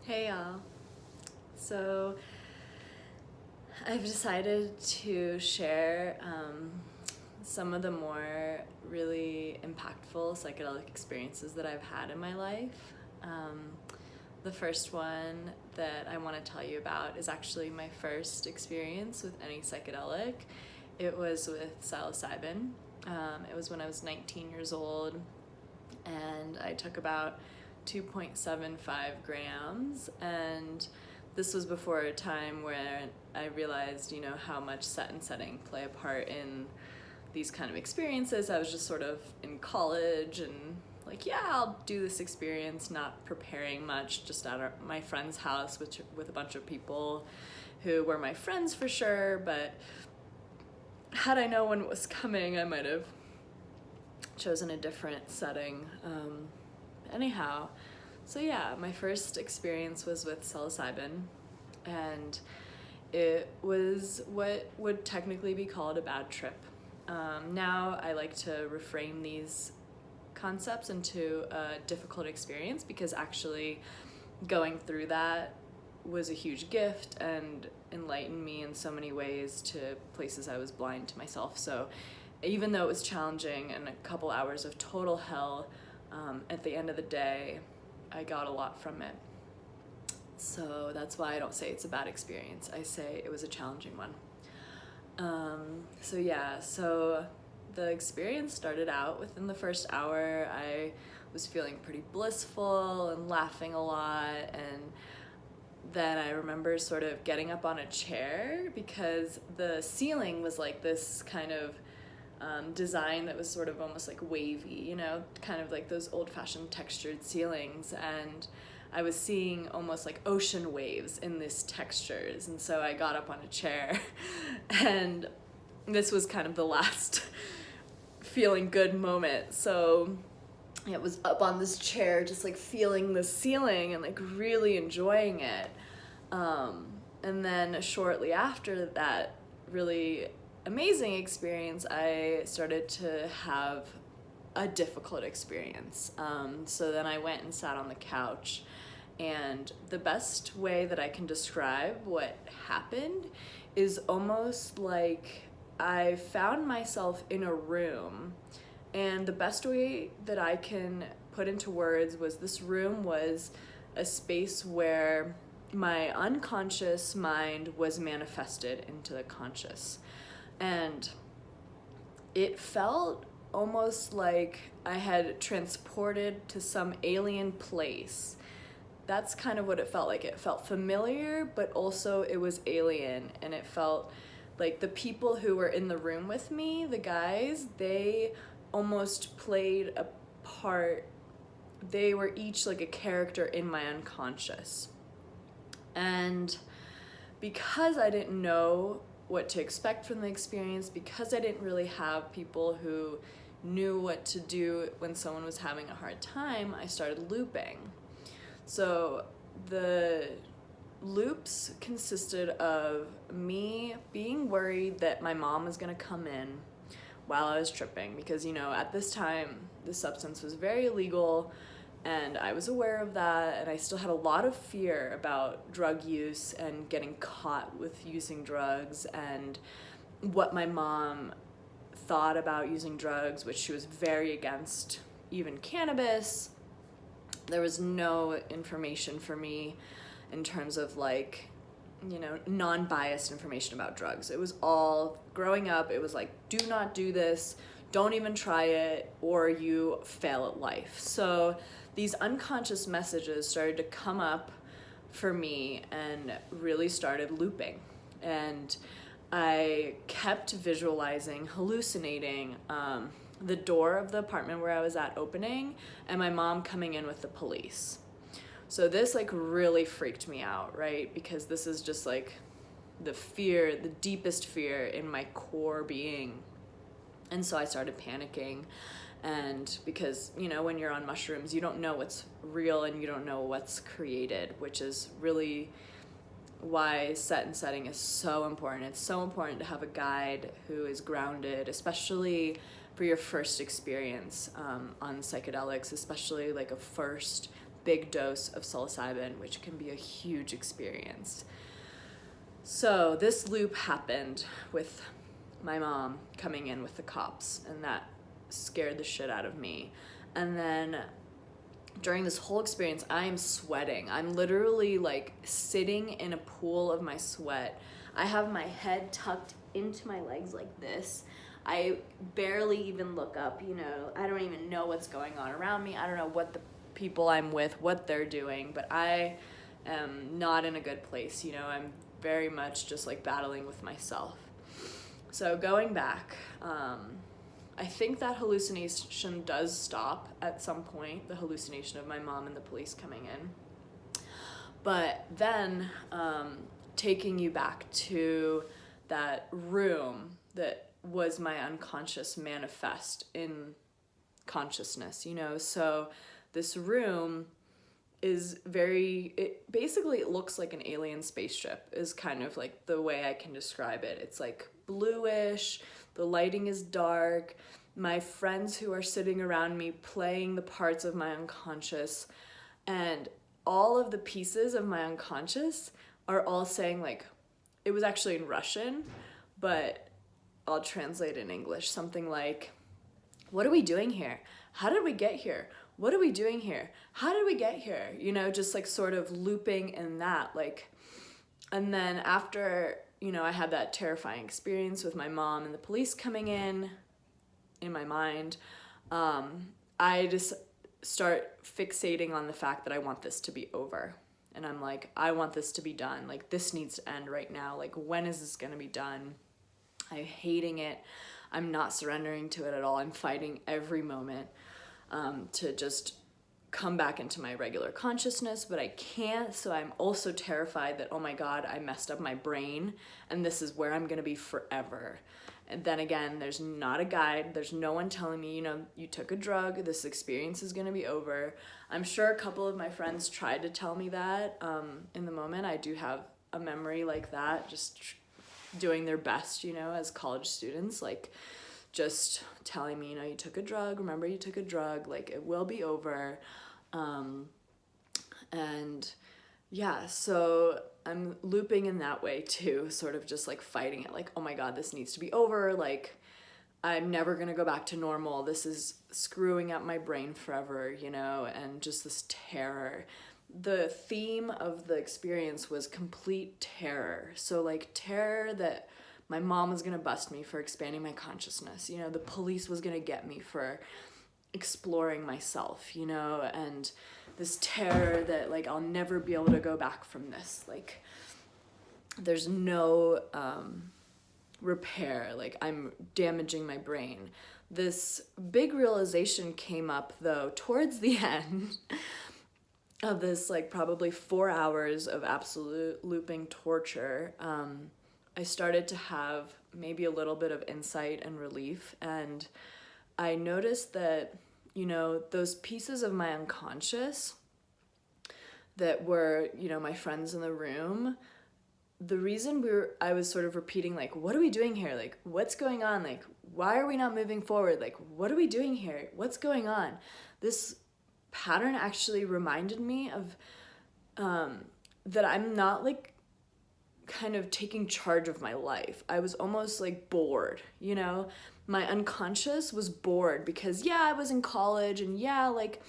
Hey y'all. So I've decided to share some of the more really impactful psychedelic experiences that I've had in my life. The first one that I want to tell you about is actually my first experience with any psychedelic. It was with psilocybin. It was when I was 19 years old, and I took about 2.75 grams, and this was before a time where I realized, how much set and setting play a part in these kind of experiences. I was just sort of in college and like, yeah, I'll do this experience, not preparing much, just at my friend's house with a bunch of people who were my friends for sure, but had I known when it was coming, I might have chosen a different setting. Anyhow, so yeah, my first experience was with psilocybin, and it was what would technically be called a bad trip. Now I like to reframe these concepts into a difficult experience, because actually going through that was a huge gift and enlightened me in so many ways to places I was blind to myself. So even though it was challenging and a couple hours of total hell, at the end of the day, I got a lot from it. So that's why I don't say it's a bad experience. I say it was a challenging one. So the experience started out within the first hour. I was feeling pretty blissful and laughing a lot, and then I remember sort of getting up on a chair because the ceiling was like this kind of design that was sort of almost like wavy, kind of like those old-fashioned textured ceilings, and I was seeing almost like ocean waves in these textures, and so I got up on a chair and this was kind of the last feeling good moment. So it was up on this chair just like feeling the ceiling and like really enjoying it, and then shortly after that really amazing experience, I started to have a difficult experience. So then I went and sat on the couch, and the best way that I can describe what happened is almost like I found myself in a room, and the best way that I can put into words was this room was a space where my unconscious mind was manifested into the conscious. And it felt almost like I had transported to some alien place. That's kind of what it felt like. It felt familiar, but also it was alien. And it felt like the people who were in the room with me, the guys, they almost played a part. They were each like a character in my unconscious. And because I didn't know what to expect from the experience, because I didn't really have people who knew what to do when someone was having a hard time, I started looping. So the loops consisted of me being worried that my mom was going to come in while I was tripping, because at this time the substance was very illegal, and I was aware of that, and I still had a lot of fear about drug use and getting caught with using drugs, and what my mom thought about using drugs, which she was very against even cannabis. There was no information for me in terms of like, non-biased information about drugs. It was all, growing up, it was like, do not do this, don't even try it, or you fail at life. So these unconscious messages started to come up for me and really started looping. And I kept visualizing, hallucinating the door of the apartment where I was at opening, and my mom coming in with the police. So this like really freaked me out, right? Because this is just like the fear, the deepest fear in my core being. And so I started panicking. And because, when you're on mushrooms, you don't know what's real and you don't know what's created, which is really why set and setting is so important. It's so important to have a guide who is grounded, especially for your first experience on psychedelics, especially like a first big dose of psilocybin, which can be a huge experience. So this loop happened with my mom coming in with the cops, and that scared the shit out of me. And then during this whole experience, I am sweating. I'm literally like sitting in a pool of my sweat. I have my head tucked into my legs like this. I barely even look up, you know. I don't even know what's going on around me. I don't know what the people I'm with, what they're doing, but I am not in a good place, you know. I'm very much just like battling with myself. So going back, I think that hallucination does stop at some point, the hallucination of my mom and the police coming in. But then taking you back to that room that was my unconscious manifest in consciousness, you know? So this room is basically it looks like an alien spaceship is kind of like the way I can describe it. It's like bluish, the lighting is dark, my friends who are sitting around me playing the parts of my unconscious, and all of the pieces of my unconscious are all saying, like, it was actually in Russian, but I'll translate in English, something like, what are we doing here? How did we get here? What are we doing here? How did we get here? You know, just like sort of looping in that, like, and then after, you know, I had that terrifying experience with my mom and the police coming in my mind, I just start fixating on the fact that I want this to be over. And I'm like, I want this to be done. Like, this needs to end right now. Like, when is this gonna be done? I'm hating it. I'm not surrendering to it at all. I'm fighting every moment to just come back into my regular consciousness, but I can't. So I'm also terrified that, oh my God, I messed up my brain and this is where I'm gonna be forever. And then again, there's not a guide. There's no one telling me, you know, you took a drug, this experience is gonna be over. I'm sure a couple of my friends tried to tell me that in the moment. I do have a memory like that, just doing their best, you know, as college students, like just telling me, you know, you took a drug, remember you took a drug, like it will be over. And yeah, so I'm looping in that way too, sort of just like fighting it, like, oh my God, this needs to be over. Like, I'm never gonna go back to normal. This is screwing up my brain forever, you know, and just this terror. The theme of the experience was complete terror. So like terror that my mom was gonna bust me for expanding my consciousness. You know, the police was gonna get me for exploring myself, you know, and this terror that like I'll never be able to go back from this. Like there's no repair, like I'm damaging my brain. This big realization came up though towards the end of this like probably 4 hours of absolute looping torture. I started to have maybe a little bit of insight and relief, and I noticed that, you know, those pieces of my unconscious that were, you know, my friends in the room, the reason I was sort of repeating, like, what are we doing here? Like, what's going on? Like, why are we not moving forward? Like, what are we doing here? What's going on? This pattern actually reminded me of that I'm not like kind of taking charge of my life. I was almost like bored, you know? My unconscious was bored because yeah, I was in college and yeah, like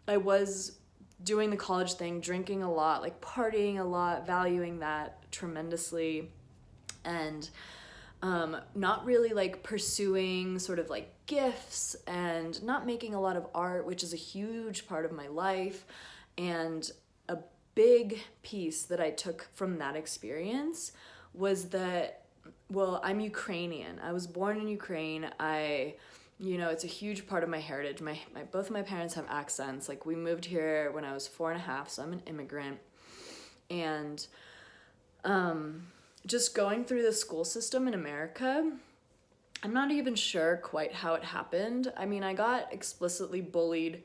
I was doing the college thing, drinking a lot, like partying a lot, valuing that tremendously, and not really like pursuing sort of like gifts and not making a lot of art, which is a huge part of my life. And a big piece that I took from that experience was that, well, I'm Ukrainian. I was born in Ukraine. You know, it's a huge part of my heritage. Both of my parents have accents. Like, we moved here when I was 4.5, so I'm an immigrant. And just going through the school system in America, I'm not even sure quite how it happened. I mean, I got explicitly bullied.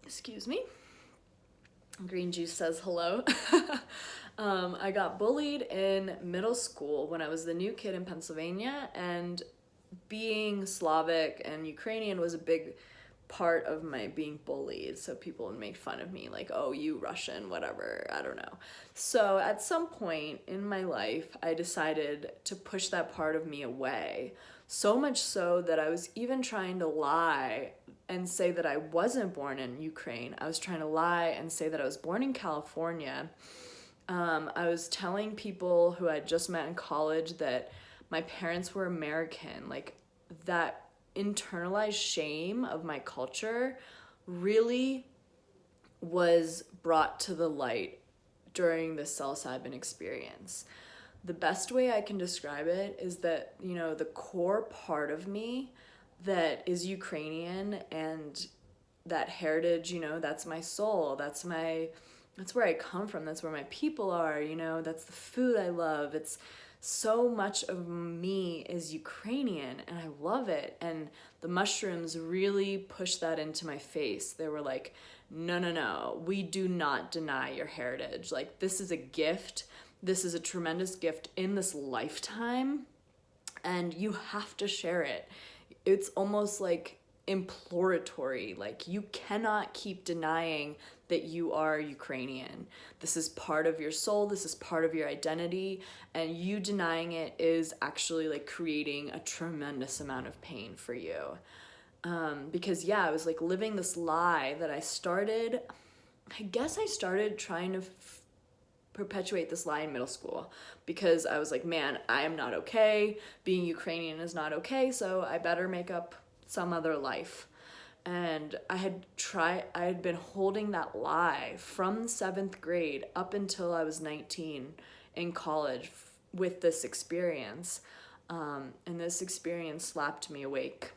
Excuse me. Green juice says hello. I got bullied in middle school when I was the new kid in Pennsylvania, and being Slavic and Ukrainian was a big part of my being bullied. So people would make fun of me, like, oh, you Russian, whatever, I don't know. So at some point in my life, I decided to push that part of me away. So much so that I was even trying to lie and say that I wasn't born in Ukraine. I was trying to lie and say that I was born in California. I was telling people who I just met in college that my parents were American. Like, that internalized shame of my culture really was brought to the light during the psilocybin experience. The best way I can describe it is that, you know, the core part of me that is Ukrainian and that heritage, you know, that's my soul, that's where I come from, that's where my people are, you know, that's the food I love. It's so much of me is Ukrainian and I love it. And the mushrooms really pushed that into my face. They were like, no, we do not deny your heritage. Like, this is a gift. This is a tremendous gift in this lifetime, and you have to share it. It's almost like imploratory. Like, you cannot keep denying that you are Ukrainian. This is part of your soul. This is part of your identity. And you denying it is actually like creating a tremendous amount of pain for you. Because I was like living this lie that I started trying to perpetuate this lie in middle school, because I was like, man, I am not okay. Being Ukrainian is not okay. So I better make up some other life. And I had been holding that lie from 7th grade up until I was 19 in college with this experience. And this experience slapped me awake.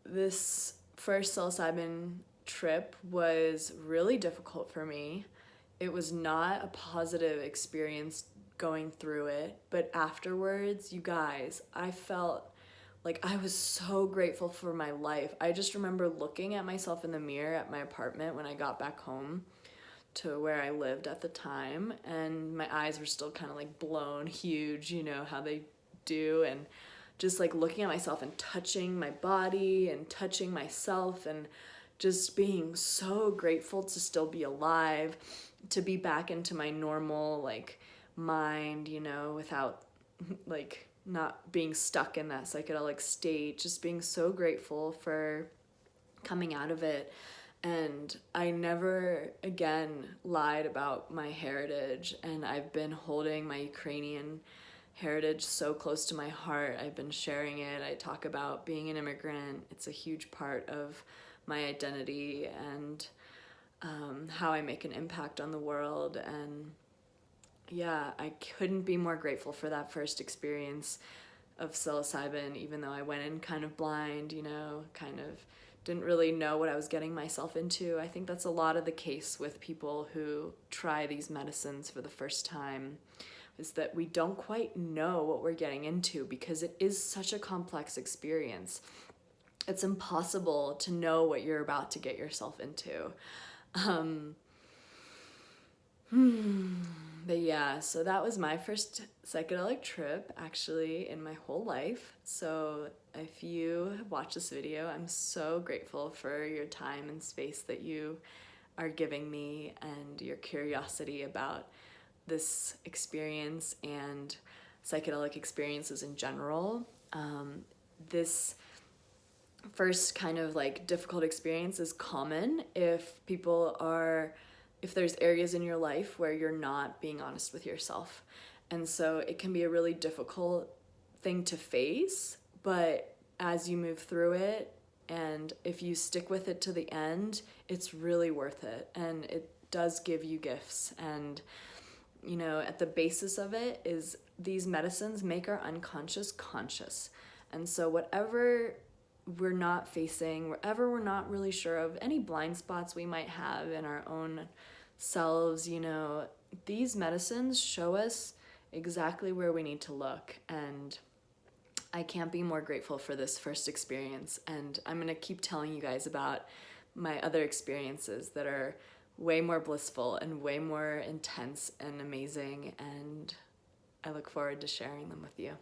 This first psilocybin trip was really difficult for me. It was not a positive experience going through it, but afterwards, you guys, I felt like I was so grateful for my life. I just remember looking at myself in the mirror at my apartment when I got back home to where I lived at the time, and my eyes were still kind of like blown huge, you know how they do, and just like looking at myself and touching my body and touching myself and just being so grateful to still be alive, to be back into my normal like mind, you know, without like not being stuck in that psychedelic state, just being so grateful for coming out of it. And I never again lied about my heritage, and I've been holding my Ukrainian heritage so close to my heart. I've been sharing it. I talk about being an immigrant. It's a huge part of my identity and how I make an impact on the world. And I couldn't be more grateful for that first experience of psilocybin, even though I went in kind of blind, you know, kind of didn't really know what I was getting myself into. I think that's a lot of the case with people who try these medicines for the first time, is that we don't quite know what we're getting into because it is such a complex experience. It's impossible to know what you're about to get yourself into. But so that was my first psychedelic trip actually in my whole life. So if you have watched this video, I'm so grateful for your time and space that you are giving me and your curiosity about this experience and psychedelic experiences in general. This first kind of like difficult experience is common if there's areas in your life where you're not being honest with yourself. And so it can be a really difficult thing to face, but as you move through it, and if you stick with it to the end, it's really worth it. And it does give you gifts. And, you know, at the basis of it is these medicines make our unconscious conscious. And so whatever we're not facing, wherever we're not really sure of, any blind spots we might have in our own selves, you know, these medicines show us exactly where we need to look. And I can't be more grateful for this first experience. And I'm going to keep telling you guys about my other experiences that are way more blissful and way more intense and amazing. And I look forward to sharing them with you.